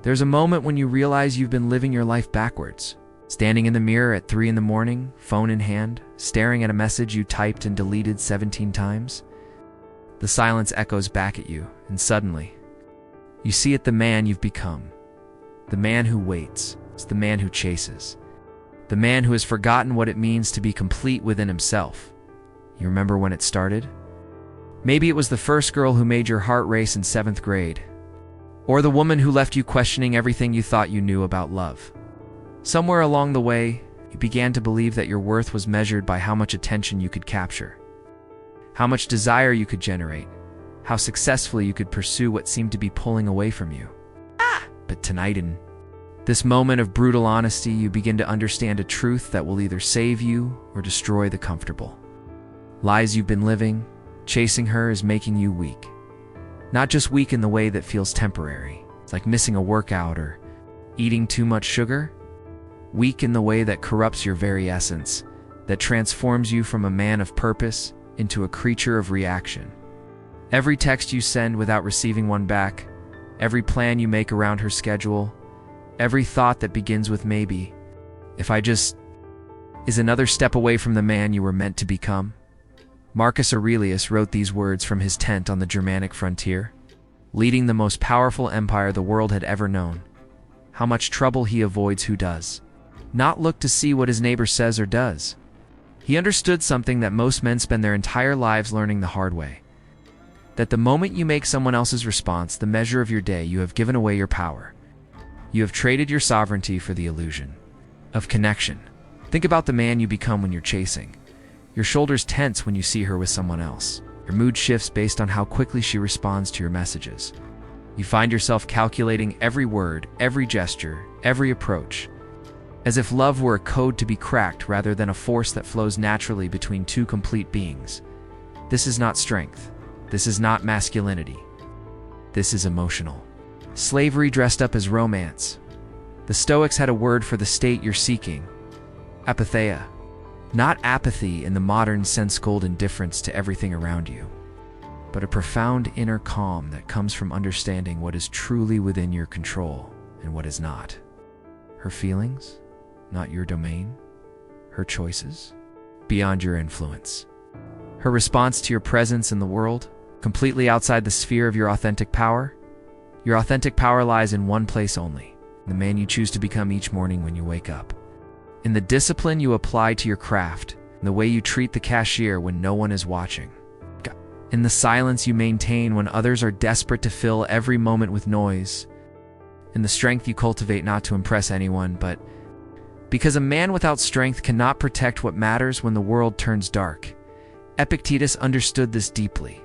There's a moment when you realize you've been living your life backwards. Standing in the mirror at 3 in the morning, phone in hand, staring at a message you typed and deleted 17 times. The silence echoes back at you, and suddenly, you see it the man you've become. The man who waits. It's the man who chases. The man who has forgotten what it means to be complete within himself. You remember when it started? Maybe it was the first girl who made your heart race in 7th grade. Or the woman who left you questioning everything you thought you knew about love. Somewhere along the way, you began to believe that your worth was measured by how much attention you could capture, how much desire you could generate, how successfully you could pursue what seemed to be pulling away from you. But tonight, in this moment of brutal honesty, you begin to understand a truth that will either save you or destroy the comfortable. Lies you've been living, chasing her, is making you weak. Not just weak in the way that feels temporary, it's like missing a workout or eating too much sugar. Weak in the way that corrupts your very essence, that transforms you from a man of purpose into a creature of reaction. Every text you send without receiving one back, every plan you make around her schedule, every thought that begins with maybe, if I just, is another step away from the man you were meant to become. Marcus Aurelius wrote these words from his tent on the Germanic frontier, leading the most powerful empire the world had ever known. How much trouble he avoids who does not look to see what his neighbor says or does. He understood something that most men spend their entire lives learning the hard way. That the moment you make someone else's response the measure of your day, you have given away your power. You have traded your sovereignty for the illusion of connection. Think about the man you become when you're chasing. Your shoulders tense when you see her with someone else. Your mood shifts based on how quickly she responds to your messages. You find yourself calculating every word, every gesture, every approach, as if love were a code to be cracked rather than a force that flows naturally between two complete beings. This is not strength. This is not masculinity. This is emotional slavery dressed up as romance. The Stoics had a word for the state you're seeking: apatheia. Not apathy in the modern sense, cold indifference to everything around you, but a profound inner calm that comes from understanding what is truly within your control and what is not. Her feelings, not your domain. Her choices, beyond your influence. Her response to your presence in the world, completely outside the sphere of your authentic power. Your authentic power lies in one place only: the man you choose to become each morning when you wake up. In the discipline you apply to your craft, in the way you treat the cashier when no one is watching. In the silence you maintain when others are desperate to fill every moment with noise. In the strength you cultivate not to impress anyone, but because a man without strength cannot protect what matters when the world turns dark. Epictetus understood this deeply.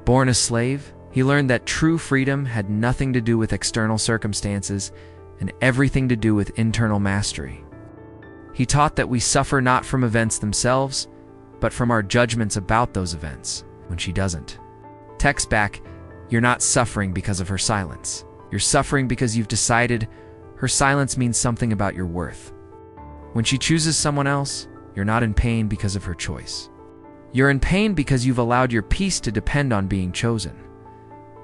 Born a slave, he learned that true freedom had nothing to do with external circumstances and everything to do with internal mastery. He taught that we suffer not from events themselves, but from our judgments about those events when she doesn't. Text back, you're not suffering because of her silence. You're suffering because you've decided her silence means something about your worth. When she chooses someone else, you're not in pain because of her choice. You're in pain because you've allowed your peace to depend on being chosen.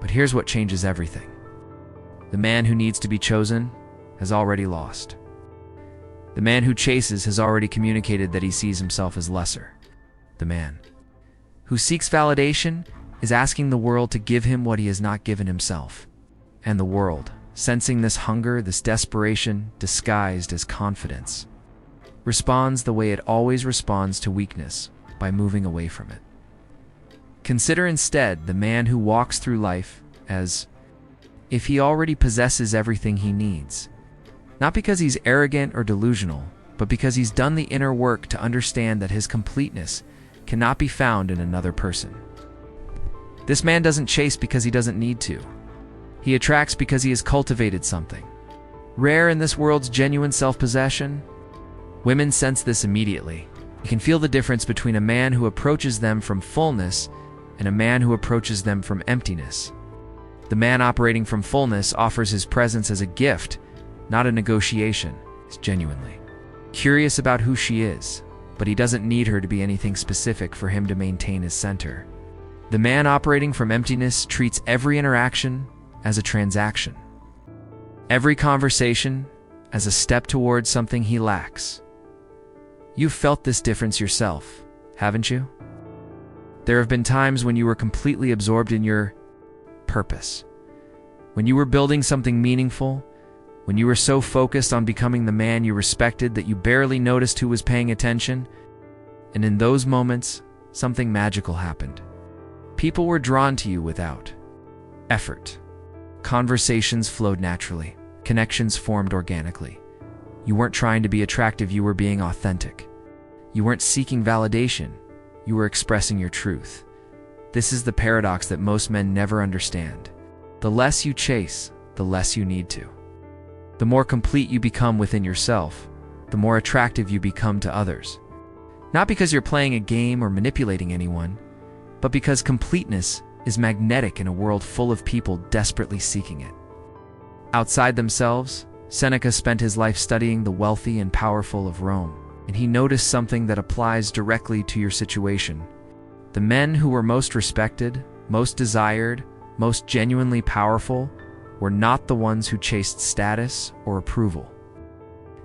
But here's what changes everything. The man who needs to be chosen has already lost. The man who chases has already communicated that he sees himself as lesser. The man who seeks validation is asking the world to give him what he has not given himself. And the world, sensing this hunger, this desperation, disguised as confidence, responds the way it always responds to weakness, by moving away from it. Consider instead the man who walks through life as if he already possesses everything he needs. Not because he's arrogant or delusional, but because he's done the inner work to understand that his completeness cannot be found in another person. This man doesn't chase because he doesn't need to. He attracts because he has cultivated something. Rare in this world's genuine self-possession, women sense this immediately. You can feel the difference between a man who approaches them from fullness and a man who approaches them from emptiness. The man operating from fullness offers his presence as a gift, not a negotiation. He's genuinely curious about who she is, but he doesn't need her to be anything specific for him to maintain his center. The man operating from emptiness treats every interaction as a transaction. every conversation as a step towards something he lacks. You've felt this difference yourself, haven't you? There have been times when you were completely absorbed in your purpose, when you were building something meaningful, when you were so focused on becoming the man you respected that you barely noticed who was paying attention. And in those moments, something magical happened. People were drawn to you without effort. Conversations flowed naturally. Connections formed organically. You weren't trying to be attractive, you were being authentic. You weren't seeking validation, you were expressing your truth. This is the paradox that most men never understand. The less you chase, the less you need to. The more complete you become within yourself, the more attractive you become to others. Not because you're playing a game or manipulating anyone, but because completeness is magnetic in a world full of people desperately seeking it. Outside themselves, Seneca spent his life studying the wealthy and powerful of Rome, and he noticed something that applies directly to your situation. The men who were most respected, most desired, most genuinely powerful were not the ones who chased status or approval.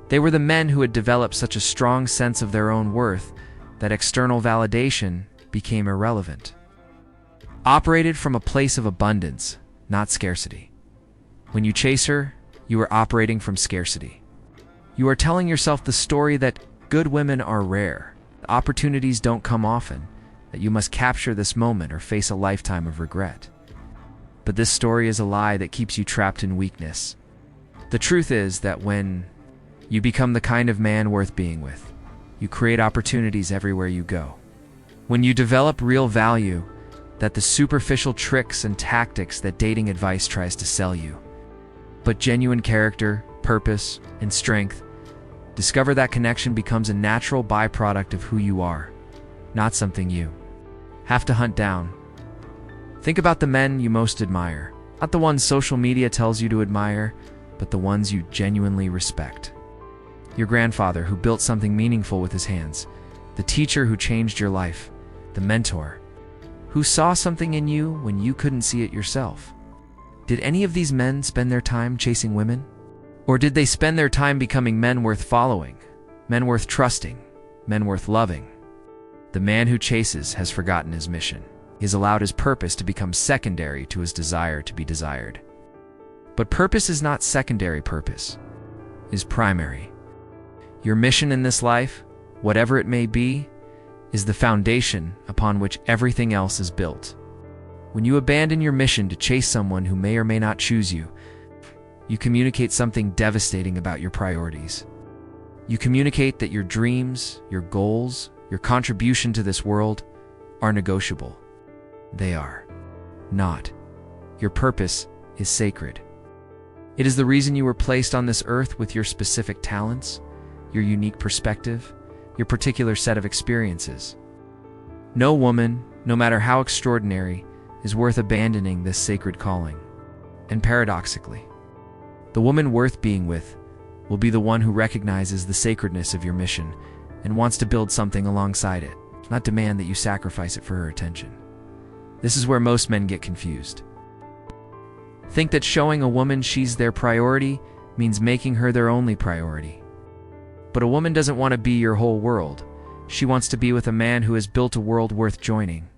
They were the men who had developed such a strong sense of their own worth that external validation became irrelevant. Operated from a place of abundance, not scarcity. When you chase her, you are operating from scarcity. You are telling yourself the story that good women are rare, that opportunities don't come often, that you must capture this moment or face a lifetime of regret. But this story is a lie that keeps you trapped in weakness. The truth is that when you become the kind of man worth being with, you create opportunities everywhere you go. When you develop real value, that the superficial tricks and tactics that dating advice tries to sell you. But genuine character, purpose, and strength, discover that connection becomes a natural byproduct of who you are, not something you have to hunt down. Think about the men you most admire, not the ones social media tells you to admire, but the ones you genuinely respect. Your grandfather who built something meaningful with his hands, the teacher who changed your life, the mentor who saw something in you when you couldn't see it yourself. Did any of these men spend their time chasing women? Or did they spend their time becoming men worth following, men worth trusting, men worth loving? The man who chases has forgotten his mission. He has allowed his purpose to become secondary to his desire to be desired. But purpose is not secondary, purpose is primary. Your mission in this life, whatever it may be, is the foundation upon which everything else is built. When you abandon your mission to chase someone who may or may not choose you, you communicate something devastating about your priorities. You communicate that your dreams, your goals, your contribution to this world are negotiable. They are not. Your purpose is sacred. It is the reason you were placed on this earth with your specific talents, your unique perspective, your particular set of experiences. No woman, no matter how extraordinary, is worth abandoning this sacred calling. And paradoxically, the woman worth being with will be the one who recognizes the sacredness of your mission and wants to build something alongside it, not demand that you sacrifice it for her attention. This is where most men get confused. Think that showing a woman she's their priority means making her their only priority. But a woman doesn't want to be your whole world. She wants to be with a man who has built a world worth joining.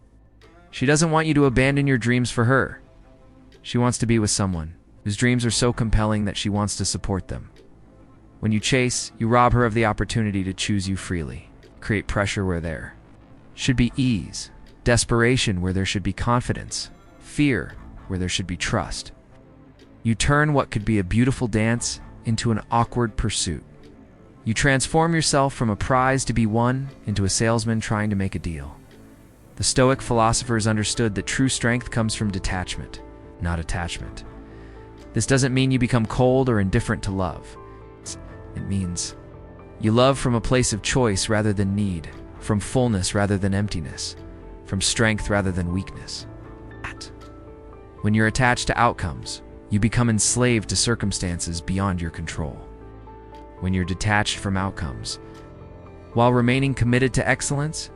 She doesn't want you to abandon your dreams for her. She wants to be with someone whose dreams are so compelling that she wants to support them. When you chase, you rob her of the opportunity to choose you freely. Create pressure where there should be ease, desperation where there should be confidence, fear where there should be trust. You turn what could be a beautiful dance into an awkward pursuit. You transform yourself from a prize to be won into a salesman trying to make a deal. The Stoic philosophers understood that true strength comes from detachment, not attachment. This doesn't mean you become cold or indifferent to love. It means you love from a place of choice rather than need, from fullness rather than emptiness, from strength rather than weakness. When you're attached to outcomes, you become enslaved to circumstances beyond your control. When you're detached from outcomes, while remaining committed to excellence,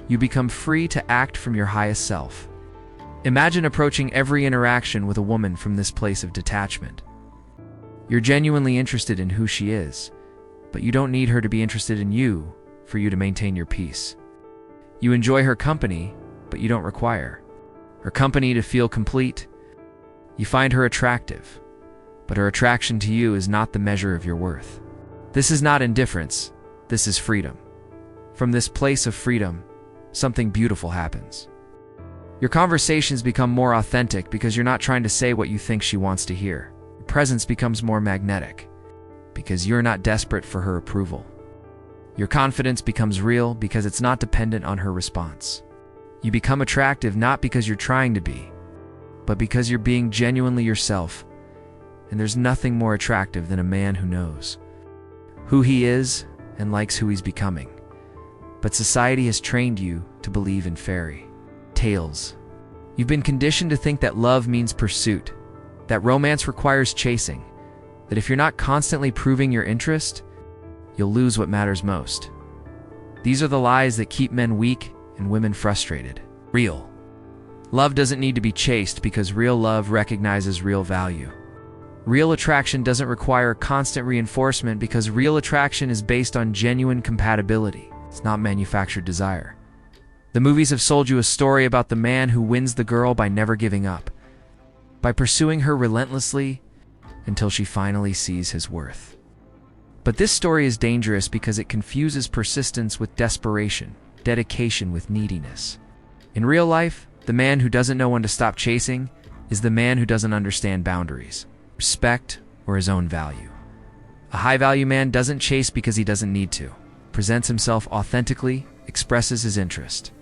you become free to act from your highest self. Imagine approaching every interaction with a woman from this place of detachment. You're genuinely interested in who she is, but you don't need her to be interested in you for you to maintain your peace. You enjoy her company, but you don't require her company to feel complete. You find her attractive, but her attraction to you is not the measure of your worth. This is not indifference, this is freedom. From this place of freedom, something beautiful happens. Your conversations become more authentic because you're not trying to say what you think she wants to hear. Your presence becomes more magnetic because you're not desperate for her approval. Your confidence becomes real because it's not dependent on her response. You become attractive not because you're trying to be, but because you're being genuinely yourself. And there's nothing more attractive than a man who knows who he is and likes who he's becoming. But society has trained you to believe in fairy tales. You've been conditioned to think that love means pursuit, that romance requires chasing, that if you're not constantly proving your interest, you'll lose what matters most. These are the lies that keep men weak and women frustrated. Real love doesn't need to be chased because real love recognizes real value. Real attraction doesn't require constant reinforcement because real attraction is based on genuine compatibility. It's not manufactured desire. The movies have sold you a story about the man who wins the girl by never giving up, by pursuing her relentlessly until she finally sees his worth. But this story is dangerous because it confuses persistence with desperation, dedication with neediness. In real life, the man who doesn't know when to stop chasing is the man who doesn't understand boundaries, respect, or his own value. A high-value man doesn't chase because he doesn't need to, presents himself authentically, expresses his interest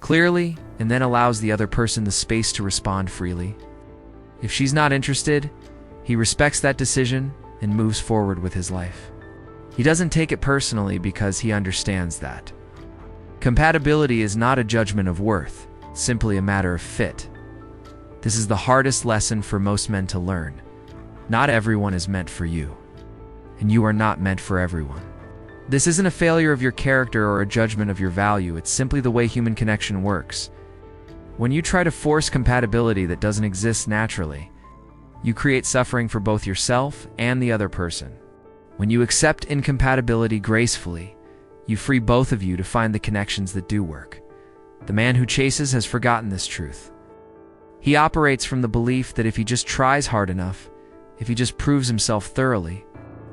clearly, and then allows the other person the space to respond freely. If she's not interested, he respects that decision and moves forward with his life. He doesn't take it personally because he understands that compatibility is not a judgment of worth, simply a matter of fit. This is the hardest lesson for most men to learn. Not everyone is meant for you, and you are not meant for everyone. This isn't a failure of your character or a judgment of your value, it's simply the way human connection works. When you try to force compatibility that doesn't exist naturally, you create suffering for both yourself and the other person. When you accept incompatibility gracefully, you free both of you to find the connections that do work. The man who chases has forgotten this truth. He operates from the belief that if he just tries hard enough, if he just proves himself thoroughly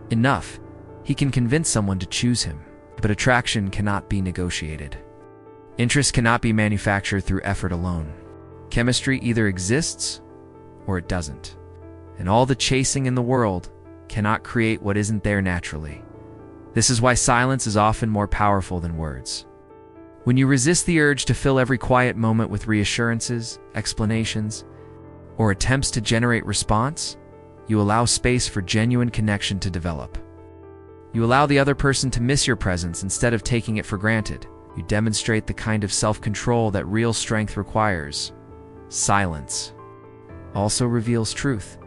enough, he can convince someone to choose him. But attraction cannot be negotiated. Interest cannot be manufactured through effort alone. Chemistry either exists or it doesn't. And all the chasing in the world cannot create what isn't there naturally. This is why silence is often more powerful than words. When you resist the urge to fill every quiet moment with reassurances, explanations, or attempts to generate response, you allow space for genuine connection to develop. You allow the other person to miss your presence instead of taking it for granted. You demonstrate the kind of self-control that real strength requires. Silence also reveals truth.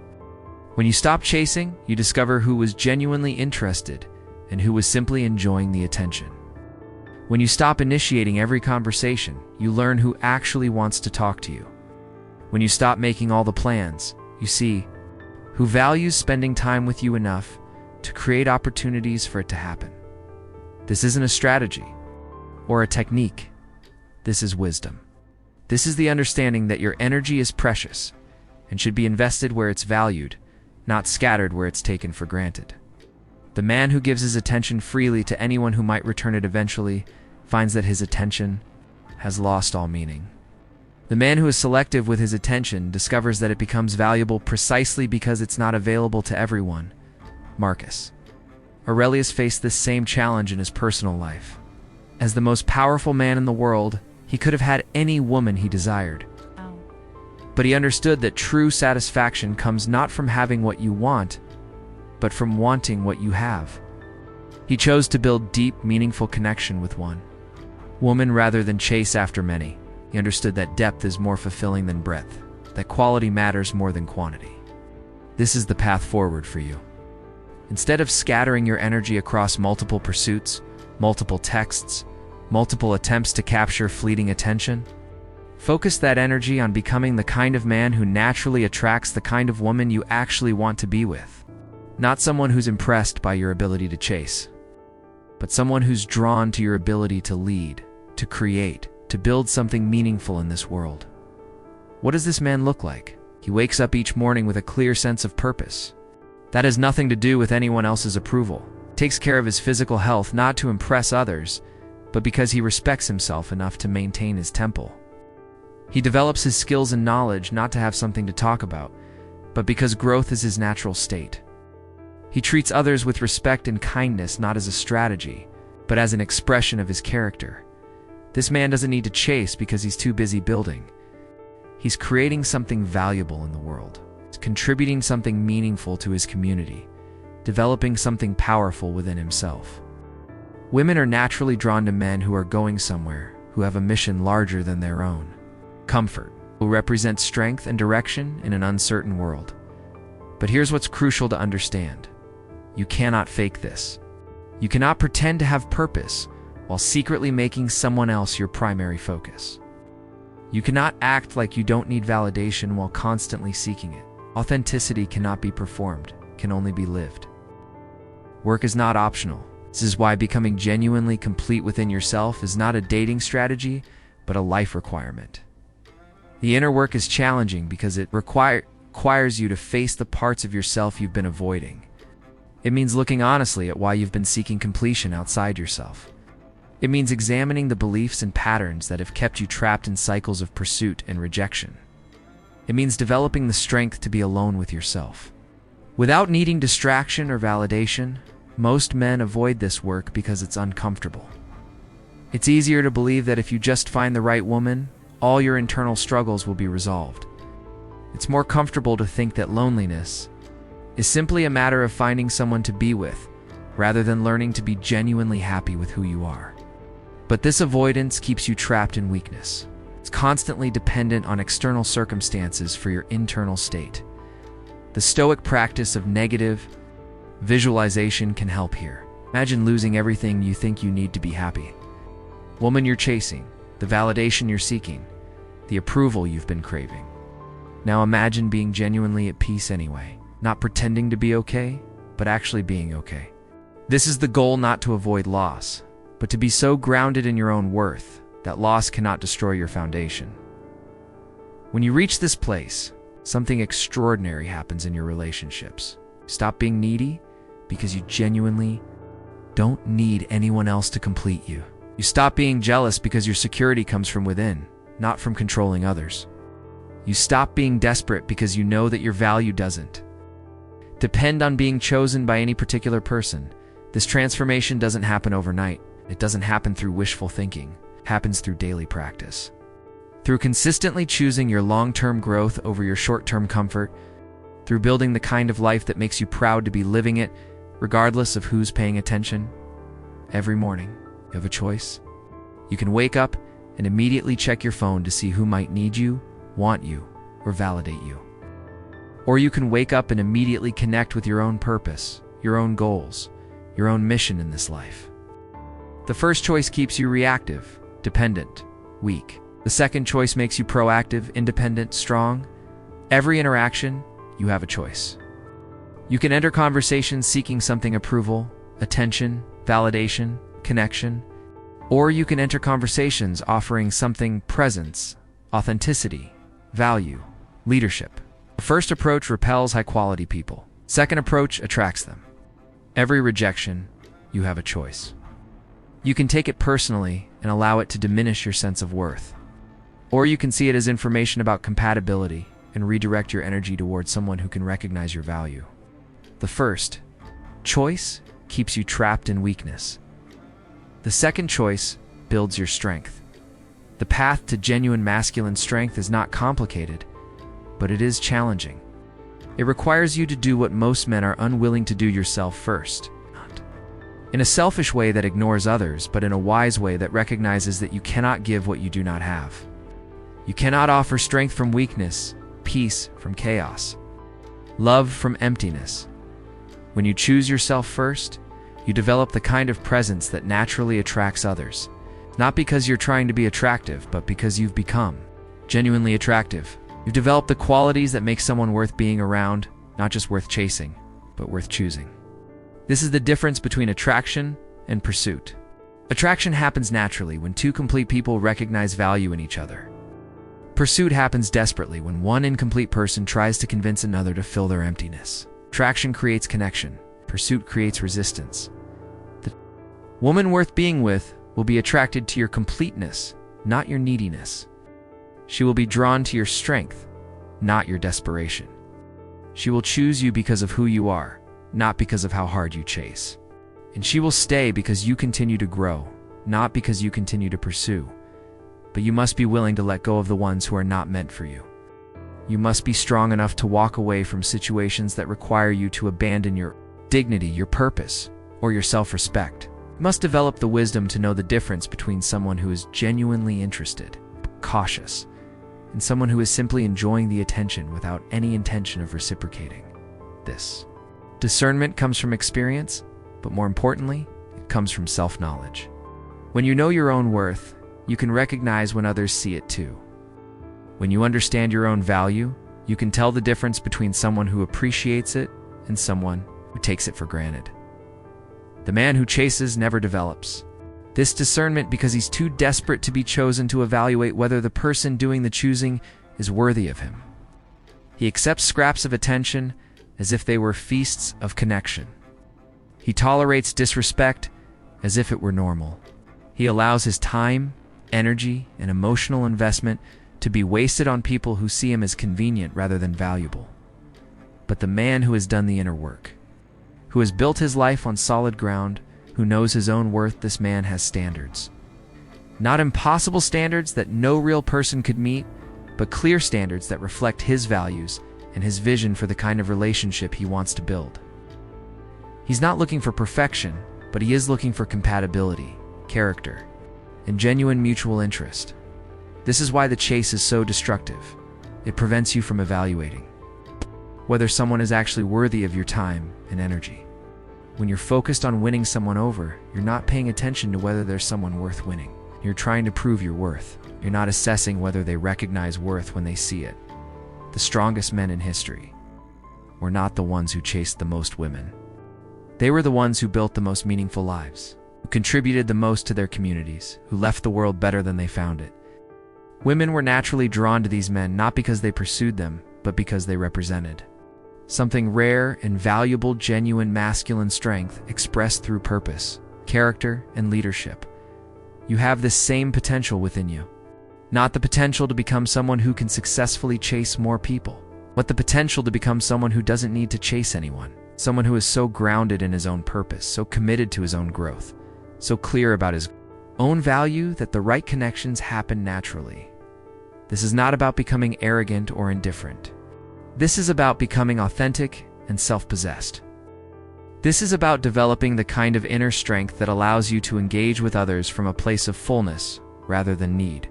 When you stop chasing, you discover who was genuinely interested and who was simply enjoying the attention. When you stop initiating every conversation, you learn who actually wants to talk to you. When you stop making all the plans, you see who values spending time with you enough to create opportunities for it to happen. This isn't a strategy or a technique. This is wisdom. This is the understanding that your energy is precious and should be invested where it's valued, not scattered where it's taken for granted. The man who gives his attention freely to anyone who might return it eventually finds that his attention has lost all meaning. The man who is selective with his attention discovers that it becomes valuable precisely because it's not available to everyone. Marcus Aurelius faced this same challenge in his personal life. As the most powerful man in the world, he could have had any woman he desired. But he understood that true satisfaction comes not from having what you want, but from wanting what you have. He chose to build deep, meaningful connection with one woman rather than chase after many. He understood that depth is more fulfilling than breadth, that quality matters more than quantity. This is the path forward for you. Instead of scattering your energy across multiple pursuits, multiple texts, multiple attempts to capture fleeting attention, focus that energy on becoming the kind of man who naturally attracts the kind of woman you actually want to be with. Not someone who's impressed by your ability to chase, but someone who's drawn to your ability to lead, to create, to build something meaningful in this world. What does this man look like? He wakes up each morning with a clear sense of purpose. That has nothing to do with anyone else's approval. Takes care of his physical health not to impress others, but because he respects himself enough to maintain his temple. He develops his skills and knowledge not to have something to talk about, but because growth is his natural state. He treats others with respect and kindness not as a strategy, but as an expression of his character. This man doesn't need to chase because he's too busy building. He's creating something valuable in the world. He's contributing something meaningful to his community, developing something powerful within himself. Women are naturally drawn to men who are going somewhere, who have a mission larger than their own. Comfort will represent strength and direction in an uncertain world. But here's what's crucial to understand. You cannot fake this. You cannot pretend to have purpose while secretly making someone else your primary focus. You cannot act like you don't need validation while constantly seeking it. Authenticity cannot be performed, can only be lived. Work is not optional. This is why becoming genuinely complete within yourself is not a dating strategy, but a life requirement. The inner work is challenging because it requires you to face the parts of yourself you've been avoiding. It means looking honestly at why you've been seeking completion outside yourself. It means examining the beliefs and patterns that have kept you trapped in cycles of pursuit and rejection. It means developing the strength to be alone with yourself. Without needing distraction or validation, most men avoid this work because it's uncomfortable. It's easier to believe that if you just find the right woman, all your internal struggles will be resolved. It's more comfortable to think that loneliness is simply a matter of finding someone to be with, rather than learning to be genuinely happy with who you are. But this avoidance keeps you trapped in weakness. It's constantly dependent on external circumstances for your internal state. The Stoic practice of negative visualization can help here. Imagine losing everything you think you need to be happy. Woman you're chasing, the validation you're seeking, the approval you've been craving. Now imagine being genuinely at peace anyway, not pretending to be okay, but actually being okay. This is the goal, not to avoid loss, but to be so grounded in your own worth that loss cannot destroy your foundation. When you reach this place, something extraordinary happens in your relationships. Stop being needy because you genuinely don't need anyone else to complete you. You stop being jealous because your security comes from within, not from controlling others. You stop being desperate because you know that your value doesn't depend on being chosen by any particular person. This transformation doesn't happen overnight. It doesn't happen through wishful thinking. It happens through daily practice. Through consistently choosing your long-term growth over your short-term comfort, through building the kind of life that makes you proud to be living it, regardless of who's paying attention. Every morning, you have a choice. You can wake up and immediately check your phone to see who might need you, want you, or validate you. Or you can wake up and immediately connect with your own purpose, your own goals, your own mission in this life. The first choice keeps you reactive, dependent, weak. The second choice makes you proactive, independent, strong. Every interaction, you have a choice. You can enter conversations seeking something: approval, attention, validation, connection. Or you can enter conversations offering something: presence, authenticity, value, leadership. The first approach repels high-quality people. Second approach attracts them. Every rejection, you have a choice. You can take it personally and allow it to diminish your sense of worth. Or you can see it as information about compatibility and redirect your energy towards someone who can recognize your value. The first choice keeps you trapped in weakness. The second choice builds your strength. The path to genuine masculine strength is not complicated, but it is challenging. It requires you to do what most men are unwilling to do yourself first. Not in a selfish way that ignores others, but in a wise way that recognizes that you cannot give what you do not have. You cannot offer strength from weakness, peace from chaos, love from emptiness. When you choose yourself first, you develop the kind of presence that naturally attracts others. Not because you're trying to be attractive, but because you've become genuinely attractive. You've developed the qualities that make someone worth being around, not just worth chasing. but worth choosing. This is the difference between attraction and pursuit. Attraction happens naturally when two complete people recognize value in each other. Pursuit happens desperately when one incomplete person tries to convince another to fill their emptiness. Attraction creates connection. Pursuit creates resistance. The woman worth being with will be attracted to your completeness, not your neediness. She will be drawn to your strength, not your desperation. She will choose you because of who you are, not because of how hard you chase. And she will stay because you continue to grow, not because you continue to pursue. But you must be willing to let go of the ones who are not meant for you. You must be strong enough to walk away from situations that require you to abandon your dignity, your purpose, or your self-respect. You must develop the wisdom to know the difference between someone who is genuinely interested, cautious, and someone who is simply enjoying the attention without any intention of reciprocating. This discernment comes from experience, but more importantly, it comes from self-knowledge. When you know your own worth, you can recognize when others see it too. When you understand your own value, you can tell the difference between someone who appreciates it and someone who takes it for granted. The man who chases never develops this discernment because he's too desperate to be chosen to evaluate whether the person doing the choosing is worthy of him. He accepts scraps of attention as if they were feasts of connection. He tolerates disrespect as if it were normal. He allows his time, energy, and emotional investment to be wasted on people who see him as convenient rather than valuable. But the man who has done the inner work, who has built his life on solid ground, who knows his own worth, this man has standards. Not impossible standards that no real person could meet, but clear standards that reflect his values and his vision for the kind of relationship he wants to build. He's not looking for perfection, but he is looking for compatibility, character, and genuine mutual interest. This is why the chase is so destructive. It prevents you from evaluating whether someone is actually worthy of your time and energy. When you're focused on winning someone over, you're not paying attention to whether there's someone worth winning. You're trying to prove your worth. You're not assessing whether they recognize worth when they see it. The strongest men in history were not the ones who chased the most women. They were the ones who built the most meaningful lives, who contributed the most to their communities, who left the world better than they found it. Women were naturally drawn to these men not because they pursued them, but because they represented something rare and valuable, genuine masculine strength expressed through purpose, character, and leadership. You have this same potential within you. Not the potential to become someone who can successfully chase more people, but the potential to become someone who doesn't need to chase anyone. Someone who is so grounded in his own purpose, so committed to his own growth, so clear about his own value that the right connections happen naturally. This is not about becoming arrogant or indifferent. This is about becoming authentic and self-possessed. This is about developing the kind of inner strength that allows you to engage with others from a place of fullness rather than need,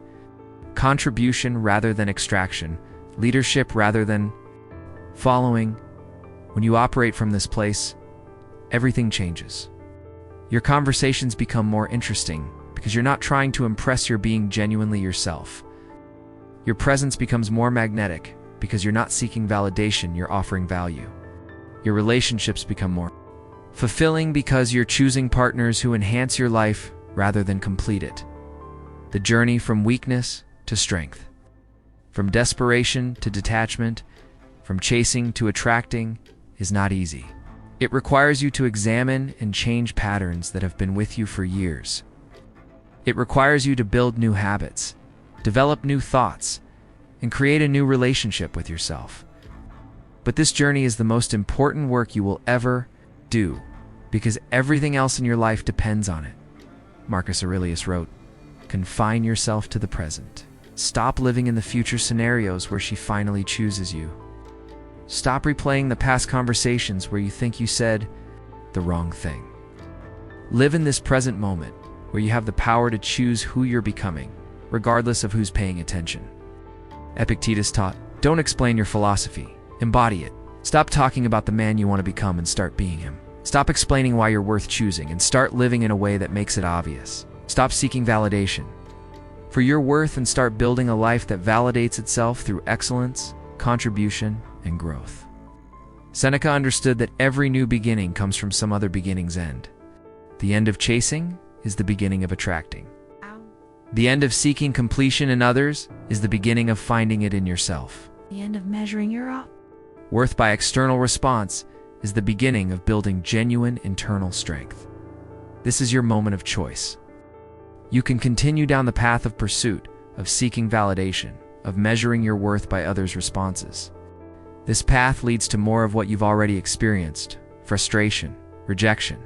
contribution rather than extraction, leadership rather than following. When you operate from this place, everything changes. Your conversations become more interesting because you're not trying to impress, you're being genuinely yourself. Your presence becomes more magnetic because you're not seeking validation, you're offering value. Your relationships become more fulfilling because you're choosing partners who enhance your life rather than complete it. The journey from weakness to strength, from desperation to detachment, from chasing to attracting is not easy. It requires you to examine and change patterns that have been with you for years. It requires you to build new habits, develop new thoughts, and create a new relationship with yourself. But this journey is the most important work you will ever do because everything else in your life depends on it. Marcus Aurelius wrote, "Confine yourself to the present. Stop living in the future scenarios where she finally chooses you. Stop replaying the past conversations where you think you said the wrong thing. Live in this present moment where you have the power to choose who you're becoming, regardless of who's paying attention." Epictetus taught, "Don't explain your philosophy, embody it. Stop talking about the man you want to become and start being him. Stop explaining why you're worth choosing and start living in a way that makes it obvious. Stop seeking validation for your worth and start building a life that validates itself through excellence, contribution, and growth." Seneca understood that every new beginning comes from some other beginning's end. The end of chasing is the beginning of attracting. The end of seeking completion in others is the beginning of finding it in yourself. The end of measuring your Worth by external response is the beginning of building genuine internal strength. This is your moment of choice. You can continue down the path of pursuit, of seeking validation, of measuring your worth by others' responses. This path leads to more of what you've already experienced: frustration, rejection,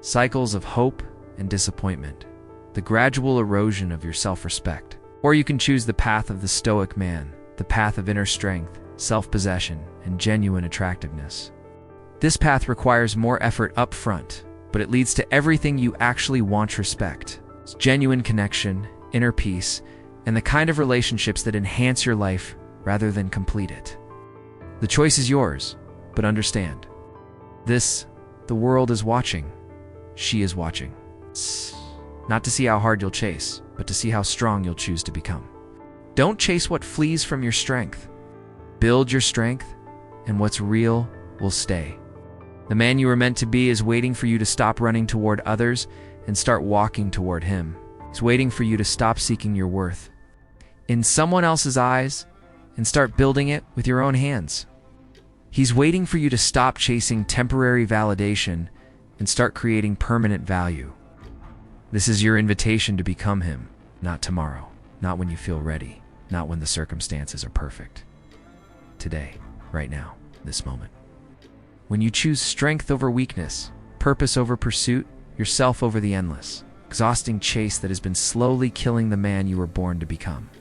cycles of hope and disappointment, the gradual erosion of your self-respect. Or you can choose the path of the Stoic man, the path of inner strength, self-possession, and genuine attractiveness. This path requires more effort up front, but it leads to everything you actually want: respect, genuine connection, inner peace, and the kind of relationships that enhance your life rather than complete it. The choice is yours, but understand, the world is watching. She is watching. Not to see how hard you'll chase, but to see how strong you'll choose to become. Don't chase what flees from your strength. Build your strength, and what's real will stay. The man you were meant to be is waiting for you to stop running toward others and start walking toward him. He's waiting for you to stop seeking your worth in someone else's eyes and start building it with your own hands. He's waiting for you to stop chasing temporary validation and start creating permanent value. This is your invitation to become him, not tomorrow, not when you feel ready, not when the circumstances are perfect. Today, right now, this moment. When you choose strength over weakness, purpose over pursuit, yourself over the endless, exhausting chase that has been slowly killing the man you were born to become.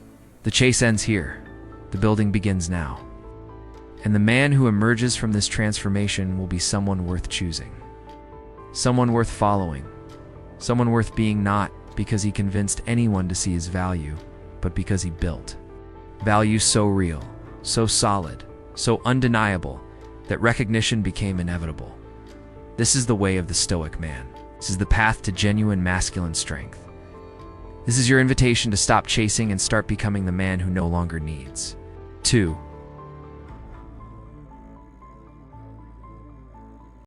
The chase ends here. The building begins now. And the man who emerges from this transformation will be someone worth choosing. Someone worth following. Someone worth being, not because he convinced anyone to see his value, but because he built. Value so real, so solid, so undeniable, that recognition became inevitable. This is the way of the Stoic man. This is the path to genuine masculine strength. This is your invitation to stop chasing and start becoming the man who no longer needs. 2.